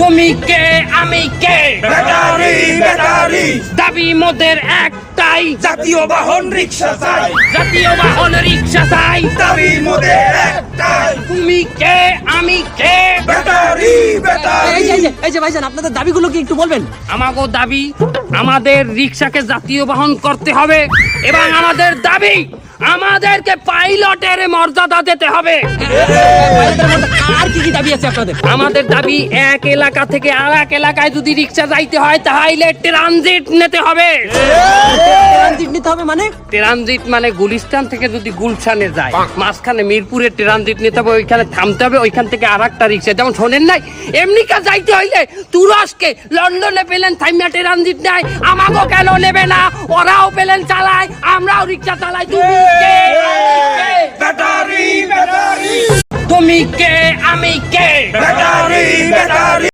তুমি কে আমি কে battery battery দাবি মোদের একটাই, জাতীয় বাহন রিক্সা চাই, জাতীয় বাহন রিক্সা চাই। দাবি মোদের একটাই, তুমি কে আমি কে ব্যাটারি ব্যাটারি। এই যে ভাইজান, আপনাদের দাবিগুলো কি একটু বলবেন? আমাগো দাবি আমাদের রিক্সাকে জাতীয় বাহন করতে হবে এবং আমাদের দাবি আমাদেরকে পাইলটের মর্যাদা দিতে হবে। আর কি কি দাবি আছে আপনাদের? আমাদের দাবি এক এলাকা থেকে আর এক এলাকায় যদি রিক্সা যাইতে হয় তাহলে ট্রানজিট নিতে হবে। ট্রানজিট নিতে হবে মানে? ট্রানজিট মানে গুলিস্তান থেকে যদি গুলশানে যায়, মাঝখানে মিরপুরে ট্রানজিট নিতে হবে, ওইখানে থামতে হবে, ওইখান থেকে আর একটা রিক্সা, যেমন শোনেন নাই এমনিকা যাইতে হইলে তুরস্কে লন্ডনে পেলেন থাইমা ট্রানজিট নেয়, আমাকেও কেন নেবে না? ওরাও পেলেন চালায়, আমরাও রিক্সা চালাই। তুমি কে ব্যাটারি ব্যাটারি তুমি কে আমি কে ব্যাটারি ব্যাটারি।